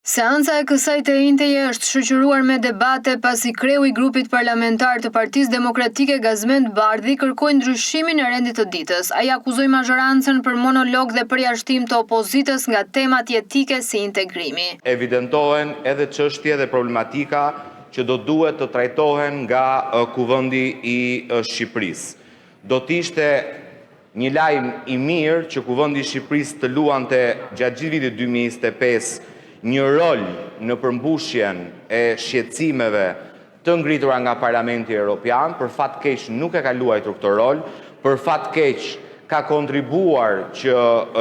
Seanca e kësaj të enjteje është shoqëruar me debate pasi kreu I grupit parlamentar të Partisë Demokratike Gazmend Bardhi kërkoi ndryshimin e rendit të ditës. Ai akuzoi mazhorancën për monolog dhe përjashtim të opozitës nga temat jetike si integrimi. Evidentohen edhe çështje dhe problematika që do duhet të trajtohen nga Kuvendi I Shqipërisë. Do t'ishte një lajm I mirë që Kuvendi I Shqipërisë të luante gjatë gjithë vitit 2025 një rol në përmbushjen e shqetësimeve të ngritura nga Parlamenti Evropian, për fat keq nuk e ka luajtur këtë rol, për fat keq ka kontribuar që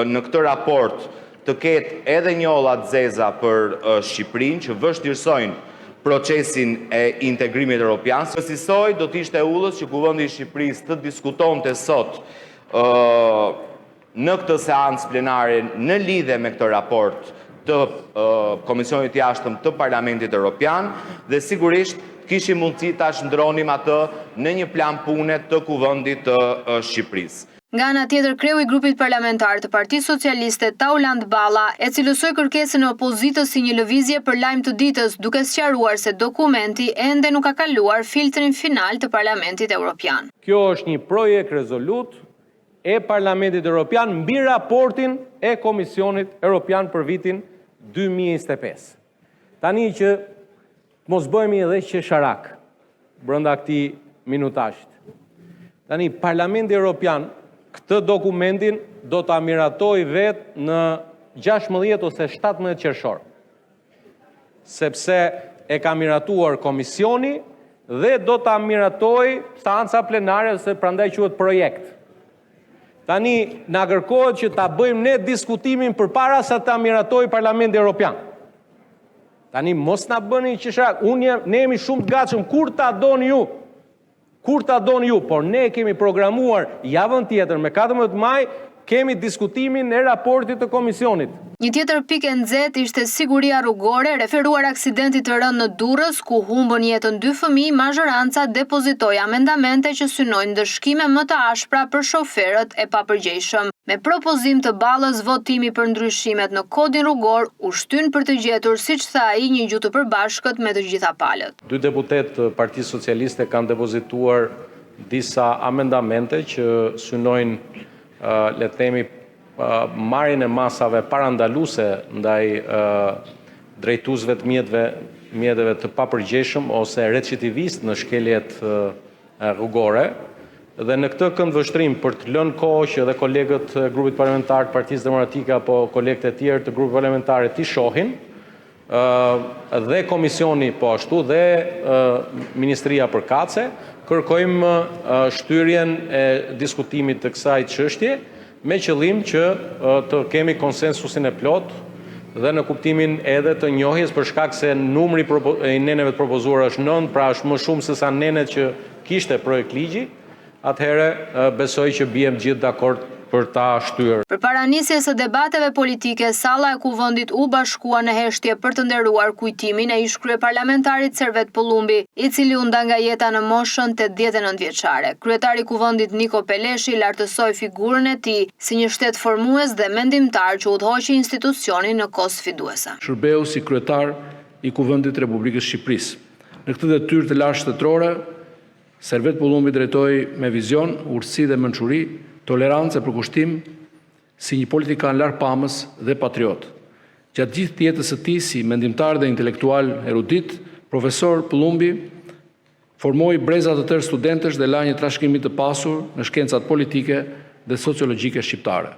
në këtë raport të ketë edhe një olla të zeza për Shqipërinë, që vështirësojnë procesin e integrimit evropian. Kësaj do të ishte ullës që Kuvendi I Shqipërisë të diskutonte sot në këtë seancë plenare në lidhje me këtë raport të Komisionit Jashtëm të Parlamentit Evropian dhe sigurisht kishim mundësi ta shndronim atë në një plan pune të Kuvendit të Shqipërisë. Nga ana tjetër, kreu I grupit parlamentar të Partisë Socialiste Tauland Balla e cilësoi kërkesën e opozitës si një lëvizje për lajm të ditës, duke sqaruar se dokumenti ende nuk ka kaluar filtrin final të Parlamentit Evropian. Kjo është një projekt rezolut e Parlamentit Evropian mbi raportin e Komisionit Evropian për vitin 2025. Tani që mos bëhemi edhe që sharak brenda këtij minutazhit. Tani Parlamenti Evropian këtë dokumentin do ta miratoj vetë në 16 ose 17 qershor. Sepse e ka miratuar komisioni dhe do ta miratoj seanca plenare ose prandaj quhet projekt. Tani na kërkohet që ta bëjmë ne diskutimin përpara sa ta miratoj Parlamenti Evropian. Tani mos na bëni qeshrak, ne jemi shumë të gatshëm kur ta doni ju. Kur ta doni ju, por ne kemi programuar javën tjetër me 14 maj kemi diskutimin e raportit të komisionit. Një tjetër pikë e nxehtë ishte siguria rrugore, referuar aksidentit të rënd në Durrës, ku humbën jetën 2 fëmijë, mazhoranca depozitoi amendamente që synojnë ndëshkime më të ashpra për shoferët e papërgjegjshëm. Me propozim të Ballës, votimi për ndryshimet në kodin rrugor u shtyn për të gjetur, siç tha ai, një gjuhë të përbashkët me të gjitha palët. 2 deputet të Partisë Socialiste kanë depozituar disa amendamente që synojnë le të themi marrjen e masave parandaluese ndaj drejtuesve të mjeteve të papërgjegjshëm ose recidivist në shkeljet rrugore. Dhe në këtë këndvështrim për të lënë kohë që edhe kolegët e grupit parlamentar të Partisë Demokratike apo kolegët e tjerë të grupit parlamentar t'i shohin, dhe komisioni po ashtu dhe Ministria përkatëse, kërkojmë shtyrjen e diskutimit të kësaj çështje me qëllim që të kemi konsensusin e plot dhe në kuptimin edhe të njohjes, për shkak se numri I neneve të propozuar është 9, pra është më shumë se sa nenet që kishte projekt ligji, atëherë besoj që bijem gjithë dakord për ta shtyrë. Përpara nisjes së debateve politike, salla e Kuvendit u bashkua në heshtje për të nderuar kujtimin e ish-kryeparlamentarit Servet Pollumbi, I cili u nda nga jeta në moshën 89 vjeçare. Kryetari I Kuvendit Niko Peleshi lartësoi figurën e tij si një shtet formues dhe mendimtar që udhëhoqi institucionin në kohë sfiduese. Shërbeu si kryetar I Kuvendit Republikës Shqipërisë. Në këtë detyrë të lartë shtetërore, Servet Pollumbi drejtoi me vizion, urtësi dhe mençuri, tolerancë e përkushtim si një politikan larpamës dhe patriot. Gjatë gjithë jetës së tij si mendimtar dhe intelektual erudit, profesor Pollumbi formoi breza të tërë studentësh dhe la një trashëgimi të pasur në shkencat politike dhe sociologjike shqiptare.